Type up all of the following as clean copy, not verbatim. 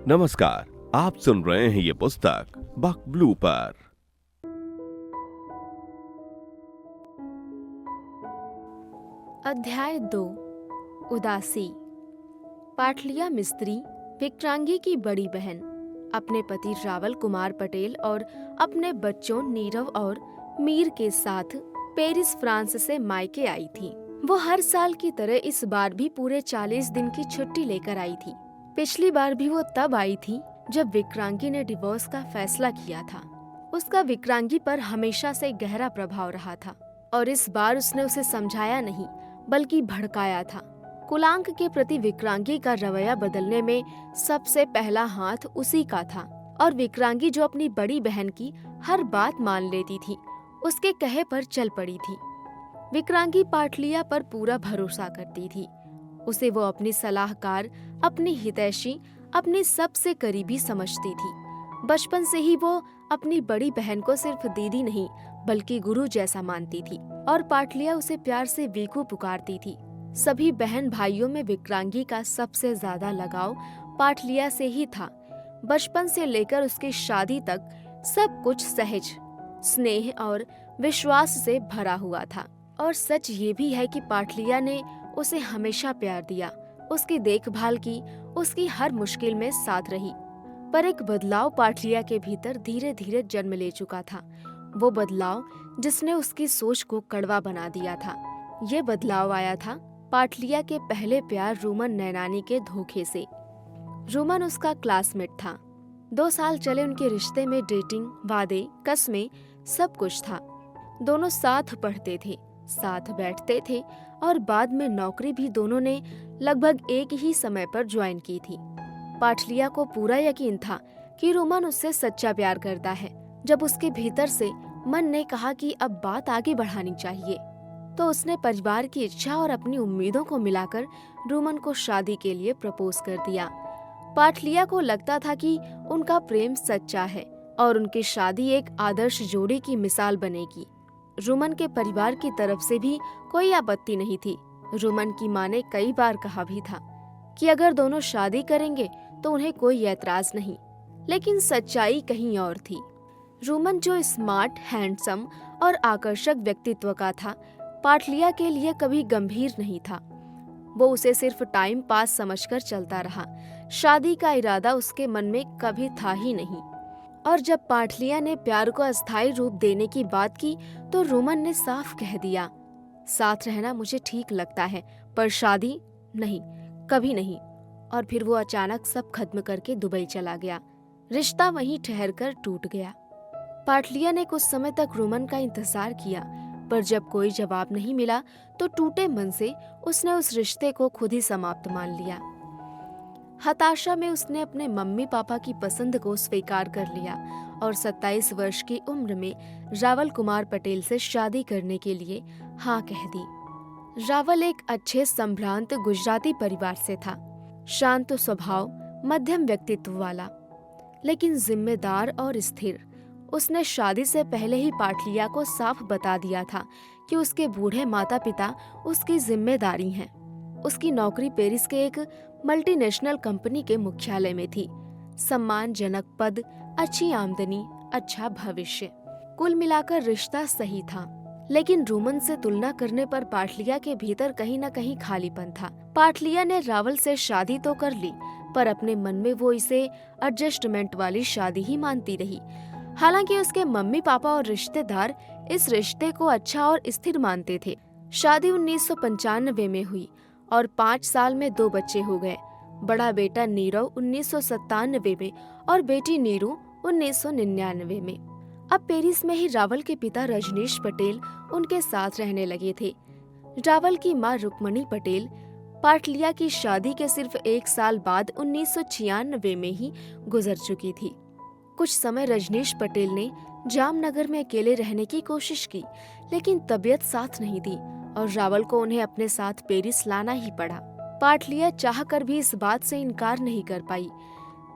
नमस्कार, आप सुन रहे हैं ये पुस्तक बक ब्लू पर। अध्याय 2 उदासी। पाटलिया मिस्त्री विक्रांगी की बड़ी बहन अपने पति रावल कुमार पटेल और अपने बच्चों नीरव और मीर के साथ पेरिस फ्रांस से मायके आई थी। वो हर साल की तरह इस बार भी पूरे 40 दिन की छुट्टी लेकर आई थी। पिछली बार भी वो तब आई थी जब विक्रांगी ने डिवोर्स का फैसला किया था। उसका विक्रांगी पर हमेशा से गहरा प्रभाव रहा था और इस बार उसने उसे समझाया नहीं बल्कि भड़काया था। कुलांक के प्रति विक्रांगी का रवैया बदलने में सबसे पहला हाथ उसी का था और विक्रांगी जो अपनी बड़ी बहन की हर बात मान लेती थी, उसके कहे पर चल पड़ी थी। विक्रांगी पाटलिया पर पूरा भरोसा करती थी। उसे वो अपनी सलाहकार, अपनी हितैषी, अपनी सबसे करीबी समझती थी। बचपन से ही वो अपनी बड़ी बहन को सिर्फ दीदी नहीं बल्कि गुरु जैसा मानती थी और पाटलिया उसे प्यार से वीकू पुकारती थी। सभी बहन भाइयों में विक्रांगी का सबसे ज्यादा लगाव पाटलिया से ही था। बचपन से लेकर उसकी शादी तक सब कुछ सहज, स्नेह और विश्वास से भरा हुआ था। और सच ये भी है कि पाटलिया ने उसे हमेशा प्यार दिया, उसकी देखभाल की, उसकी हर मुश्किल में साथ रही। पर एक बदलाव पाटलिया के भीतर धीरे धीरे जन्म ले चुका था। वो बदलाव जिसने उसकी सोच को कड़वा बना दिया था। ये बदलाव आया था पाटलिया के पहले प्यार रूमन नैनानी के धोखे से। रूमन उसका क्लासमेट था। 2 साल चले उनके रिश्ते में डेटिंग, वादे, कस्में, सब कुछ था। दोनों साथ पढ़ते थे, साथ बैठते थे और बाद में नौकरी भी दोनों ने लगभग एक ही समय पर ज्वाइन की थी। पाटलिया को पूरा यकीन था कि रूमन उससे सच्चा प्यार करता है। जब उसके भीतर से मन ने कहा कि अब बात आगे बढ़ानी चाहिए, तो उसने परिवार की इच्छा और अपनी उम्मीदों को मिलाकर रूमन को शादी के लिए प्रपोज कर दिया। पाटलिया को लगता था कि उनका प्रेम सच्चा है और उनकी शादी एक आदर्श जोड़ी की मिसाल बनेगी। रूमन के परिवार की तरफ से भी कोई आपत्ति नहीं थी। रूमन की माँ ने कई बार कहा भी था कि अगर दोनों शादी करेंगे तो उन्हें कोई ऐतराज नहीं, लेकिन सच्चाई कहीं और थी। रूमन जो स्मार्ट, हैंडसम और आकर्षक व्यक्तित्व का था, पाटलिया के लिए कभी गंभीर नहीं था। वो उसे सिर्फ टाइम पास समझकर चलता रहा। शादी का इरादा उसके मन में कभी था ही नहीं। और जब पाटलिया ने प्यार को अस्थायी रूप देने की बात की तो रूमन ने साफ कह दिया, साथ रहना मुझे ठीक लगता है पर शादी नहीं, कभी नहीं। और फिर वो अचानक सब खत्म करके दुबई चला गया। रिश्ता वहीं ठहरकर टूट गया। पाटलिया ने कुछ समय तक रूमन का इंतजार किया, पर जब कोई जवाब नहीं मिला तो टूटे मन से उसने उस रिश्ते को खुद ही समाप्त मान लिया। हताशा में उसने अपने मम्मी पापा की पसंद को स्वीकार कर लिया और 27 वर्ष की उम्र में रावल कुमार पटेल से शादी करने के लिए हाँ कह दी। रावल एक अच्छे संभ्रांत गुजराती परिवार से था, शांत स्वभाव, मध्यम व्यक्तित्व वाला, लेकिन जिम्मेदार और स्थिर। उसने शादी से पहले ही पाटलिया को साफ बता दिया था कि उसके बूढ़े माता पिता उसकी जिम्मेदारी हैं। उसकी नौकरी पेरिस के एक मल्टीनेशनल कंपनी के मुख्यालय में थी। सम्मानजनक पद, अच्छी आमदनी, अच्छा भविष्य, कुल मिलाकर रिश्ता सही था। लेकिन रूमन से तुलना करने पर पाटलिया के भीतर कहीं न कहीं खालीपन था। पाटलिया ने रावल से शादी तो कर ली, पर अपने मन में वो इसे एडजस्टमेंट वाली शादी ही मानती रही। हालांकि उसके मम्मी पापा और रिश्तेदार इस रिश्ते को अच्छा और स्थिर मानते थे। शादी 1995 में हुई और 5 साल में 2 बच्चे हो गए। बड़ा बेटा नीरव 1997 में और बेटी नीरू 1999 में। अब पेरिस में ही रावल के पिता रजनीश पटेल उनके साथ रहने लगे थे। रावल की माँ रुक्मणी पटेल पाटलिया की शादी के सिर्फ 1 साल बाद 1996 में ही गुजर चुकी थी। कुछ समय रजनीश पटेल ने जामनगर में अकेले रहने की कोशिश की, लेकिन तबीयत साथ नहीं दी और रावल को उन्हें अपने साथ पेरिस लाना ही पड़ा। पाटलिया चाहकर भी इस बात से इनकार नहीं कर पाई।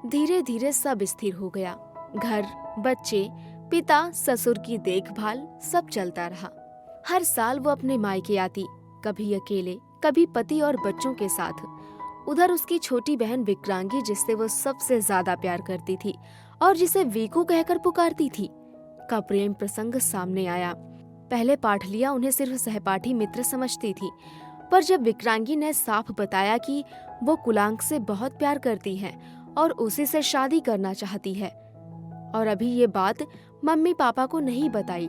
धीरे धीरे सब स्थिर हो गया। घर, बच्चे, पिता, ससुर की देखभाल, सब चलता रहा। हर साल वो अपने मायके आती, कभी अकेले, कभी पति और बच्चों के साथ। उधर उसकी छोटी बहन विक्रांगी, जिससे वो सबसे ज्यादा प्यार करती थी और जिसे वीकू कहकर पुकारती थी, का प्रेम प्रसंग सामने आया। पहले पाठलिया उन्हें सिर्फ सहपाठी मित्र समझती थी, पर जब विक्रांगी ने साफ बताया कि वो कुलांक से बहुत प्यार करती है और उसी से शादी करना चाहती है और अभी ये बात मम्मी पापा को नहीं बताई,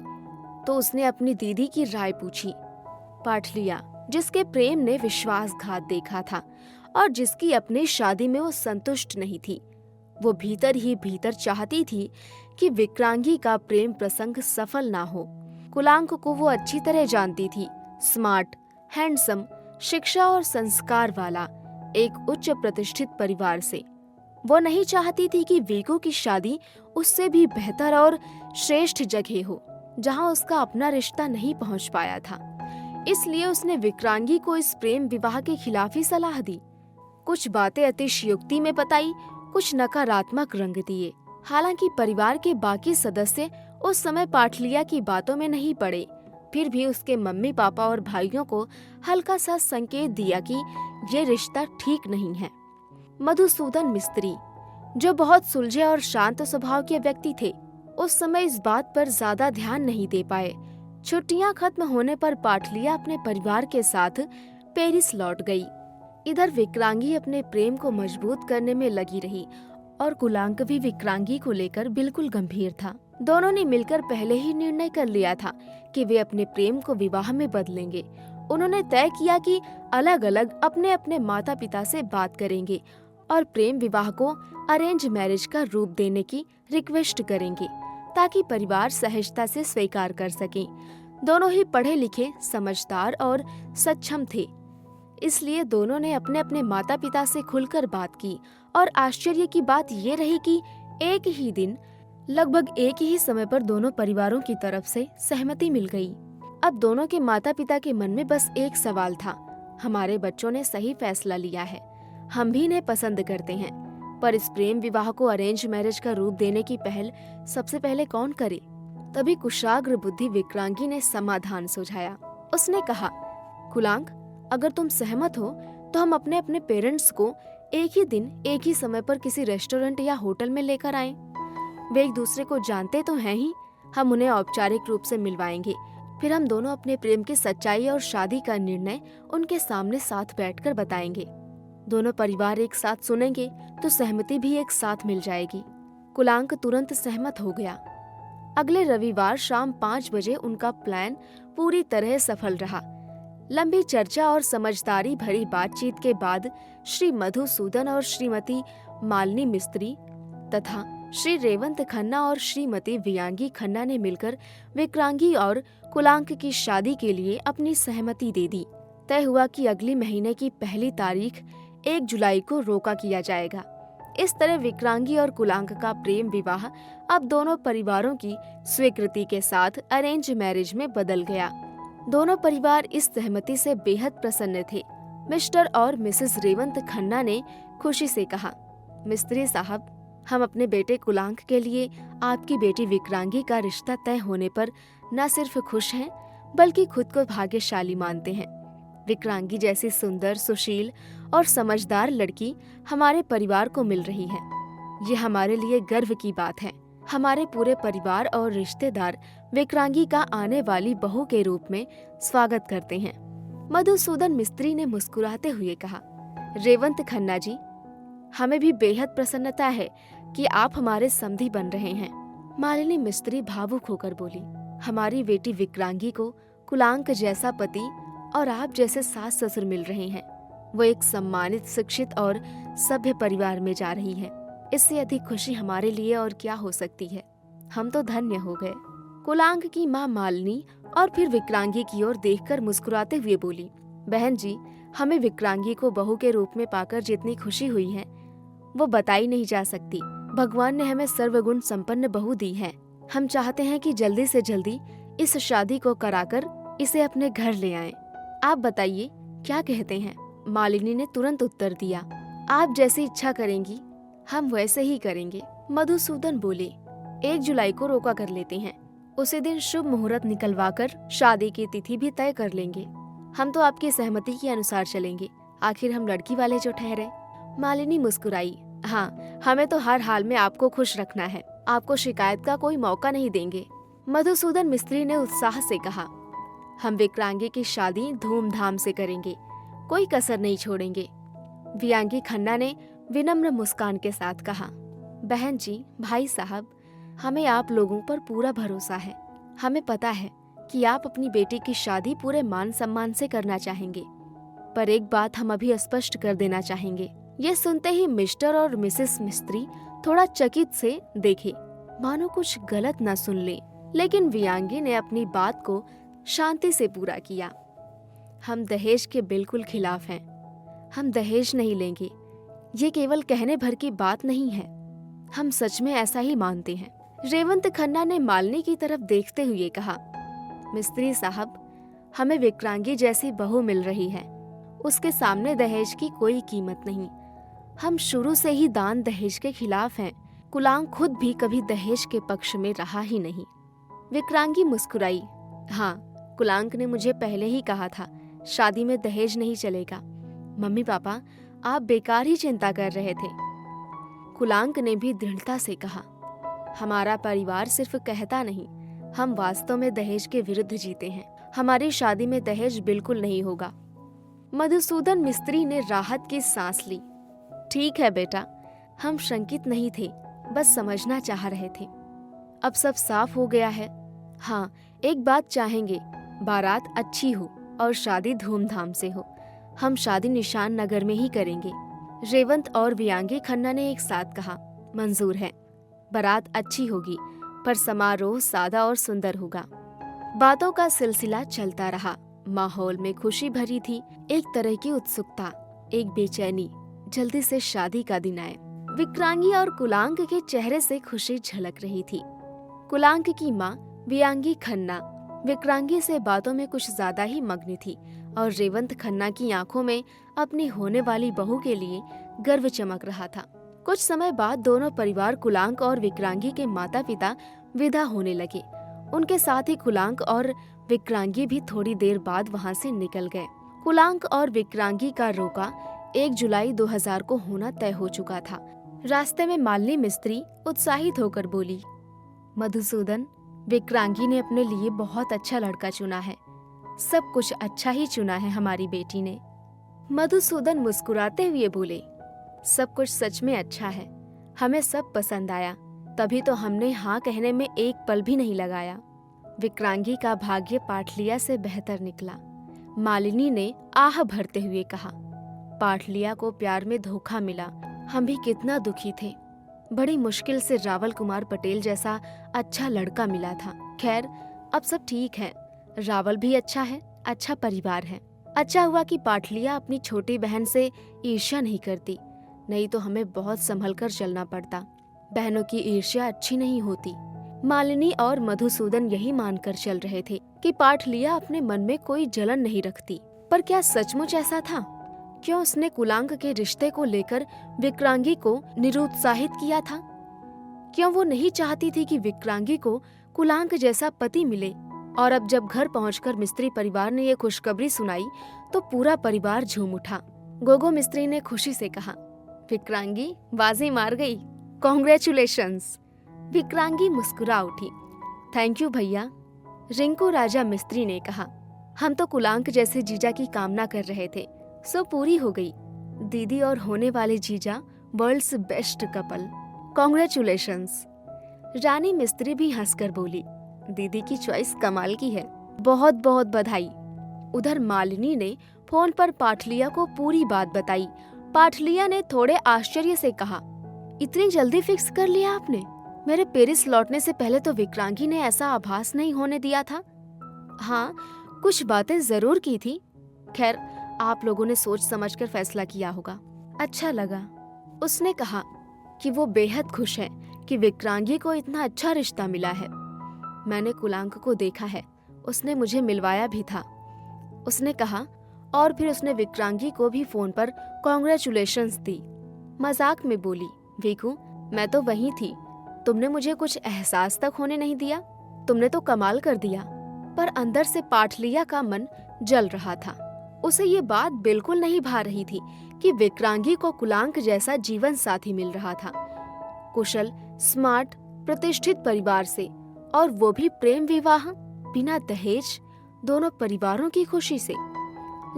तो उसने अपनी दीदी की राय पूछी। पाठलिया, जिसके प्रेम ने विश्वासघात देखा था और जिसकी अपनी शादी में वो संतुष्ट नहीं थी, वो भीतर ही भीतर चाहती थी कि विक्रांगी का प्रेम प्रसंग सफल ना हो। कुलांक को वो अच्छी तरह जानती थी। स्मार्ट, हैंडसम, शिक्षा और संस्कार वाला एक उच्च प्रतिष्ठित परिवार से। वो नहीं चाहती थी कि वीकू की शादी उससे भी बेहतर और श्रेष्ठ जगह हो, जहां उसका अपना रिश्ता नहीं पहुंच पाया था। इसलिए उसने विक्रांगी को इस प्रेम विवाह के खिलाफ ही सलाह दी। कुछ बातें अतिशयोक्ति में बताई, कुछ नकारात्मक रंग दिए। हालांकि परिवार के बाकी सदस्य उस समय पाठलिया की बातों में नहीं पड़े, फिर भी उसके मम्मी पापा और भाइयों को हल्का सा संकेत दिया कि ये रिश्ता ठीक नहीं है। मधुसूदन मिस्त्री, जो बहुत सुलझे और शांत स्वभाव के व्यक्ति थे, उस समय इस बात पर ज्यादा ध्यान नहीं दे पाए। छुट्टियां खत्म होने पर पाठलिया अपने परिवार के साथ पेरिस लौट गई। इधर विक्रांगी अपने प्रेम को मजबूत करने में लगी रही और कुलांक भी विक्रांगी को लेकर बिल्कुल गंभीर था। दोनों ने मिलकर पहले ही निर्णय कर लिया था कि वे अपने प्रेम को विवाह में बदलेंगे। उन्होंने तय किया कि अलग अलग अपने अपने माता पिता से बात करेंगे और प्रेम विवाह को अरेंज मैरिज का रूप देने की रिक्वेस्ट करेंगे, ताकि परिवार सहजता से स्वीकार कर सके। दोनों ही पढ़े लिखे, समझदार और सक्षम थे, इसलिए दोनों ने अपने अपने माता पिता से खुलकर बात की। और आश्चर्य की बात ये रही कि एक ही दिन, लगभग एक ही समय पर दोनों परिवारों की तरफ से सहमति मिल गई। अब दोनों के माता पिता के मन में बस एक सवाल था, हमारे बच्चों ने सही फैसला लिया है, हम भी इन्हें पसंद करते हैं, पर इस प्रेम विवाह को अरेंज मैरिज का रूप देने की पहल सबसे पहले कौन करे? तभी कुशाग्र बुद्धि विक्रांगी ने समाधान सुझाया। उसने कहा, कुलांक, अगर तुम सहमत हो तो हम अपने अपने पेरेंट्स को एक ही दिन एक ही समय पर किसी रेस्टोरेंट या होटल में लेकर आएं। वे एक दूसरे को जानते तो हैं ही, हम उन्हें औपचारिक रूप से मिलवाएंगे। फिर हम दोनों अपने प्रेम की सच्चाई और शादी का निर्णय उनके सामने साथ बैठकर बताएंगे। दोनों परिवार एक साथ सुनेंगे तो सहमति भी एक साथ मिल जाएगी। कुलांक तुरंत सहमत हो गया। अगले रविवार शाम 5 बजे उनका प्लान पूरी तरह सफल रहा। लंबी चर्चा और समझदारी भरी बातचीत के बाद श्री मधुसूदन और श्रीमती मालिनी मिस्त्री तथा श्री रेवंत खन्ना और श्रीमती वियांगी खन्ना ने मिलकर विक्रांगी और कुलांक की शादी के लिए अपनी सहमति दे दी। तय हुआ कि अगली महीने की पहली तारीख 1 जुलाई को रोका किया जाएगा। इस तरह विक्रांगी और कुलांक का प्रेम विवाह अब दोनों परिवारों की स्वीकृति के साथ अरेंज मैरिज में बदल गया। दोनों परिवार इस सहमति से बेहद प्रसन्न थे। मिस्टर और मिसेस रेवंत खन्ना ने खुशी से कहा, मिस्त्री साहब, हम अपने बेटे कुलांक के लिए आपकी बेटी विक्रांगी का रिश्ता तय होने पर न सिर्फ खुश हैं, बल्कि खुद को भाग्यशाली मानते हैं। विक्रांगी जैसी सुंदर, सुशील और समझदार लड़की हमारे परिवार को मिल रही है। ये हमारे लिए गर्व की बात है। हमारे पूरे परिवार और रिश्तेदार विक्रांगी का आने वाली बहू के रूप में स्वागत करते हैं। मधुसूदन मिस्त्री ने मुस्कुराते हुए कहा, रेवंत खन्ना जी, हमें भी बेहद प्रसन्नता है कि आप हमारे समधी बन रहे हैं। मालिनी मिस्त्री भावुक होकर बोली, हमारी बेटी विक्रांगी को कुलांक जैसा पति और आप जैसे सास ससुर मिल रहे हैं। वो एक सम्मानित, शिक्षित और सभ्य परिवार में जा रही है। इससे अधिक खुशी हमारे लिए और क्या हो सकती है। हम तो धन्य हो गए। कुलांक की माँ मालिनी और फिर विक्रांगी की ओर देखकर मुस्कुराते हुए बोली, बहन जी, हमें विक्रांगी को बहू के रूप में पाकर जितनी खुशी हुई है वो बताई नहीं जा सकती। भगवान ने हमें सर्वगुण संपन्न बहू दी है। हम चाहते हैं कि जल्दी से जल्दी इस शादी को कराकर इसे अपने घर ले आएं। आप बताइए क्या कहते हैं? मालिनी ने तुरंत उत्तर दिया, आप जैसी इच्छा करेंगी हम वैसे ही करेंगे। मधुसूदन बोले, 1 जुलाई को रोका कर लेते हैं। उसी दिन शुभ मुहूर्त निकलवाकर शादी की तिथि भी तय कर लेंगे। हम तो आपकी सहमति के अनुसार चलेंगे। आखिर हम लड़की वाले जो ठहरे। मालिनी मुस्कुराई। हाँ, हमें तो हर हाल में आपको खुश रखना है, आपको शिकायत का कोई मौका नहीं देंगे। मधुसूदन मिस्त्री ने उत्साह से कहा। हम विक्रांगी की शादी धूमधाम से करेंगे, कोई कसर नहीं छोड़ेंगे। वियांगी खन्ना ने विनम्र मुस्कान के साथ कहा। बहन जी, भाई साहब, हमें आप लोगों पर पूरा भरोसा है। हमें पता है कि आप अपनी बेटी की शादी पूरे मान सम्मान से करना चाहेंगे, पर एक बात हम अभी स्पष्ट कर देना चाहेंगे। ये सुनते ही मिस्टर और मिसेस मिस्त्री थोड़ा चकित से देखे, मानो कुछ गलत न सुन ले, लेकिन वियांगी ने अपनी बात को शांति से पूरा किया। हम दहेज के बिल्कुल खिलाफ हैं। हम दहेज नहीं लेंगे, ये केवल कहने भर की बात नहीं है, हम सच में ऐसा ही मानते हैं। रेवंत खन्ना ने मालिनी की तरफ देखते हुए कहा। मिस्त्री साहब, हमें विक्रांगी जैसी बहू मिल रही है, उसके सामने दहेज की कोई कीमत नहीं। हम शुरू से ही दान दहेज के खिलाफ हैं। कुलांग खुद भी कभी दहेज के पक्ष में रहा ही नहीं। विक्रांगी मुस्कुराई। हाँ, कुलांग ने मुझे पहले ही कहा था, शादी में दहेज नहीं चलेगा। मम्मी पापा, आप बेकार ही चिंता कर रहे थे। कुलांग ने भी दृढ़ता से कहा। हमारा परिवार सिर्फ कहता नहीं, हम वास्तव में दहेज के विरुद्ध जीते हैं। हमारी शादी में दहेज बिल्कुल नहीं होगा। मधुसूदन मिस्त्री ने राहत की सांस ली। ठीक है बेटा, हम शंकित नहीं थे, बस समझना चाह रहे थे। अब सब साफ हो गया है। हाँ, एक बात चाहेंगे, बारात अच्छी हो और शादी धूमधाम से हो। हम शादी निशान नगर में ही करेंगे। रेवंत और वियांगी खन्ना ने एक साथ कहा। मंजूर है। बारात अच्छी होगी, पर समारोह सादा और सुंदर होगा। बातों का सिलसिला चलता रहा। माहौल में खुशी भरी थी, एक तरह की उत्सुकता, एक बेचैनी, जल्दी से शादी का दिन आए। विक्रांगी और कुलांग के चेहरे से खुशी झलक रही थी। कुलांग की माँ वियांगी खन्ना विक्रांगी से बातों में कुछ ज्यादा ही मग्न थी और रेवंत खन्ना की आंखों में अपनी होने वाली बहू के लिए गर्व चमक रहा था। कुछ समय बाद दोनों परिवार कुलांग और विक्रांगी के माता पिता विदा होने लगे। उनके साथ ही कुलांग और विक्रांगी भी थोड़ी देर बाद वहां से निकल गए। कुलांग और विक्रांगी का रोका 1 जुलाई 2000 को होना तय हो चुका था। रास्ते में मालिनी मिस्त्री उत्साहित होकर बोली, मधुसूदन, विक्रांगी ने अपने लिए बहुत अच्छा लड़का चुना है। सब कुछ अच्छा ही चुना है हमारी बेटी ने। मधुसूदन मुस्कुराते हुए बोले, सब कुछ सच में अच्छा है, हमें सब पसंद आया, तभी तो हमने हाँ कहने में एक पल भी नहीं लगाया। विक्रांगी का भाग्य पाठलिया से बेहतर निकला। मालिनी ने आह भरते हुए कहा। पाठलिया को प्यार में धोखा मिला, हम भी कितना दुखी थे। बड़ी मुश्किल से रावल कुमार पटेल जैसा अच्छा लड़का मिला था। खैर, अब सब ठीक है। रावल भी अच्छा है, अच्छा परिवार है। अच्छा हुआ कि पाठलिया अपनी छोटी बहन से ईर्ष्या नहीं करती, नहीं तो हमें बहुत संभल कर चलना पड़ता। बहनों की ईर्ष्या अच्छी नहीं होती। मालिनी और मधुसूदन यही मानकर चल रहे थे कि पाठलिया अपने मन में कोई जलन नहीं रखती, पर क्या सचमुच ऐसा था? क्यों उसने कुलांग के रिश्ते को लेकर विक्रांगी को निरुत्साहित किया था? क्यों वो नहीं चाहती थी कि विक्रांगी को कुलांग जैसा पति मिले? और अब जब घर पहुंचकर मिस्त्री परिवार ने ये खुशखबरी सुनाई तो पूरा परिवार झूम उठा। गोगो मिस्त्री ने खुशी से कहा, विक्रांगी बाजी मार गई, कॉन्ग्रेचुलेशंस। विक्रांगी मुस्कुरा उठी। थैंक यू भैया। रिंकू राजा मिस्त्री ने कहा, हम तो कुलांग जैसे जीजा की कामना कर रहे थे, सो पूरी हो गई। दीदी और होने वाले जीजा वर्ल्ड्स बेस्ट कपल, कॉन्ग्रेचुलेशंस। रानी मिस्त्री भी हंसकर बोली, दीदी की चॉइस कमाल की है, बहुत बहुत बधाई। उधर मालिनी ने फोन पर पाठलिया को पूरी बात बताई। पाठलिया ने थोड़े आश्चर्य से कहा, इतनी जल्दी फिक्स कर लिया आपने? मेरे पेरिस लौटने से पहले तो विक्रांगी ने ऐसा आभास नहीं होने दिया था। हाँ, कुछ बातें जरूर की थी। खैर, आप लोगों ने सोच समझकर फैसला किया होगा, अच्छा लगा। उसने कहा कि वो बेहद खुश है कि विक्रांगी को इतना अच्छा रिश्ता मिला है। मैंने कुलांग को देखा है, उसने मुझे मिलवाया भी था, उसने कहा। और फिर उसने विक्रांगी को भी फोन पर कॉन्ग्रेचुलेशंस दी। मजाक में बोली, वीकू, मैं तो वहीं थी, तुमने मुझे कुछ एहसास तक होने नहीं दिया। तुमने तो कमाल कर दिया। पर अंदर से पाठलिया का मन जल रहा था। उसे ये बात बिल्कुल नहीं भा रही थी कि विक्रांगी को कुलांक जैसा जीवन साथी मिल रहा था, कुशल, स्मार्ट, प्रतिष्ठित परिवार से, और वो भी प्रेम विवाह बिना दहेज, दोनों परिवारों की खुशी से।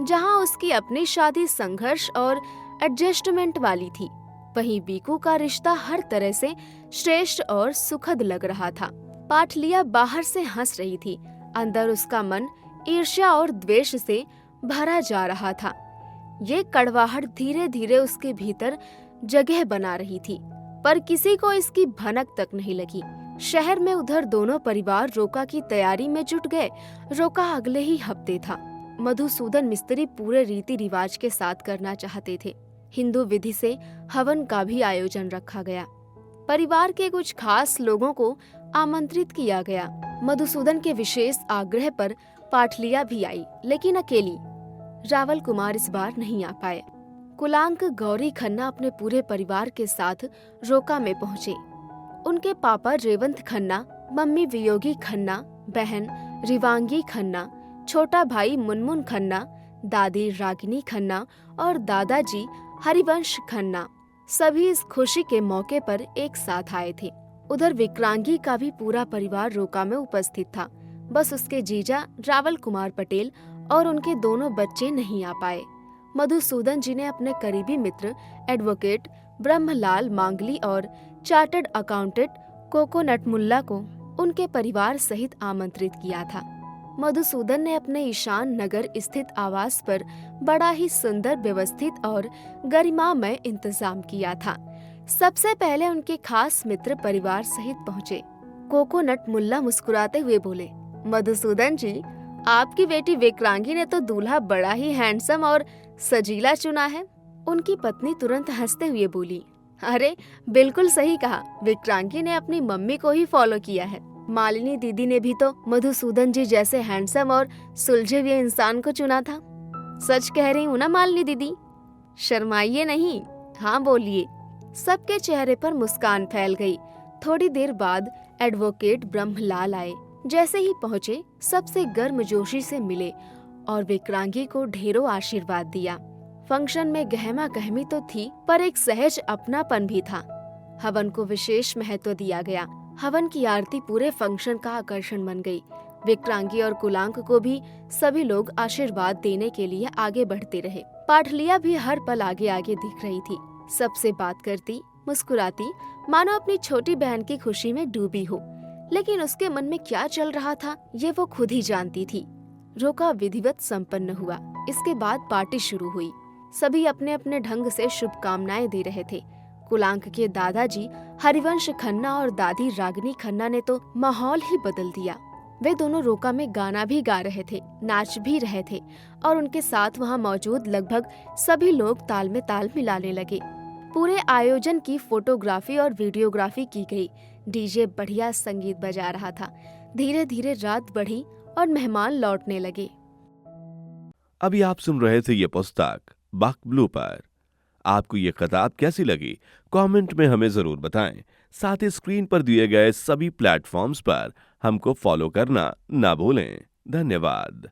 जहां उसकी अपनी शादी संघर्ष और एडजस्टमेंट वाली थी, वहीं बीकू का रिश्ता हर तरह से श्रेष्ठ और सुखद लग रहा था। पाटलिया बाहर से हंस रही थी, अंदर उसका मन ईर्ष्या और द्वेष से भरा जा रहा था। ये कड़वाहट धीरे धीरे उसके भीतर जगह बना रही थी, पर किसी को इसकी भनक तक नहीं लगी। शहर में उधर दोनों परिवार रोका की तैयारी में जुट गए। रोका अगले ही हफ्ते था। मधुसूदन मिस्त्री पूरे रीति रिवाज के साथ करना चाहते थे। हिंदू विधि से हवन का भी आयोजन रखा गया। परिवार के कुछ खास लोगों को आमंत्रित किया गया। मधुसूदन के विशेष आग्रह पर पाटलिया भी आई, लेकिन अकेली। रावल कुमार इस बार नहीं आ पाए। कुलांक गौरी खन्ना अपने पूरे परिवार के साथ रोका में पहुंचे। उनके पापा रेवंत खन्ना, मम्मी वियोगी खन्ना, बहन रिवांगी खन्ना, छोटा भाई मुनमुन खन्ना, दादी रागिनी खन्ना और दादाजी हरिवंश खन्ना सभी इस खुशी के मौके पर एक साथ आए थे। उधर विक्रांगी का भी पूरा परिवार रोका में उपस्थित था। बस उसके जीजा रावल कुमार पटेल और उनके दोनों बच्चे नहीं आ पाए। मधुसूदन जी ने अपने करीबी मित्र एडवोकेट ब्रह्मलाल मांगली और चार्टर्ड अकाउंटेंट कोकोनट मुल्ला को उनके परिवार सहित आमंत्रित किया था। मधुसूदन ने अपने ईशान नगर स्थित आवास पर बड़ा ही सुंदर, व्यवस्थित और गरिमामय इंतजाम किया था। सबसे पहले उनके खास मित्र परिवार सहित पहुँचे। कोकोनट मुल्ला मुस्कुराते हुए बोले, मधुसूदन जी, आपकी बेटी विक्रांगी ने तो दूल्हा बड़ा ही हैंडसम और सजीला चुना है। उनकी पत्नी तुरंत हंसते हुए बोली, अरे बिल्कुल सही कहा, विक्रांगी ने अपनी मम्मी को ही फॉलो किया है। मालिनी दीदी ने भी तो मधुसूदन जी जैसे हैंडसम और सुलझे हुए इंसान को चुना था। सच कह रही हूँ ना मालिनी दीदी? शर्माइए नहीं, हाँ बोलिए। सबके चेहरे पर मुस्कान फैल गई। थोड़ी देर बाद एडवोकेट ब्रह्मलाल आए। जैसे ही पहुँचे, सबसे गर्मजोशी से मिले और विक्रांगी को ढेरों आशीर्वाद दिया। फंक्शन में गहमा गहमी तो थी, पर एक सहज अपनापन भी था। हवन को विशेष महत्व दिया गया। हवन की आरती पूरे फंक्शन का आकर्षण बन गई। विक्रांगी और कुलांक को भी सभी लोग आशीर्वाद देने के लिए आगे बढ़ते रहे। पाटलिया भी हर पल आगे आगे दिख रही थी। सबसे बात करती, मुस्कुराती, मानो अपनी छोटी बहन की खुशी में डूबी हो। लेकिन उसके मन में क्या चल रहा था, ये वो खुद ही जानती थी। रोका विधिवत संपन्न हुआ। इसके बाद पार्टी शुरू हुई। सभी अपने अपने ढंग से शुभकामनाएं दे रहे थे। कुलांक के दादाजी हरिवंश खन्ना और दादी रागिनी खन्ना ने तो माहौल ही बदल दिया। वे दोनों रोका में गाना भी गा रहे थे, नाच भी रहे थे और उनके साथ वहाँ मौजूद लगभग सभी लोग ताल में ताल मिलाने लगे। पूरे आयोजन की फोटोग्राफी और वीडियोग्राफी की गई। डीजे बढ़िया संगीत बजा रहा था। धीरे धीरे रात बढ़ी और मेहमान लौटने लगे। अभी आप सुन रहे थे ये पुस्तक बक ब्लू पर। आपको ये किताब कैसी लगी, कमेंट में हमें जरूर बताएं। साथ ही स्क्रीन पर दिए गए सभी प्लेटफॉर्म्स पर हमको फॉलो करना ना भूलें। धन्यवाद।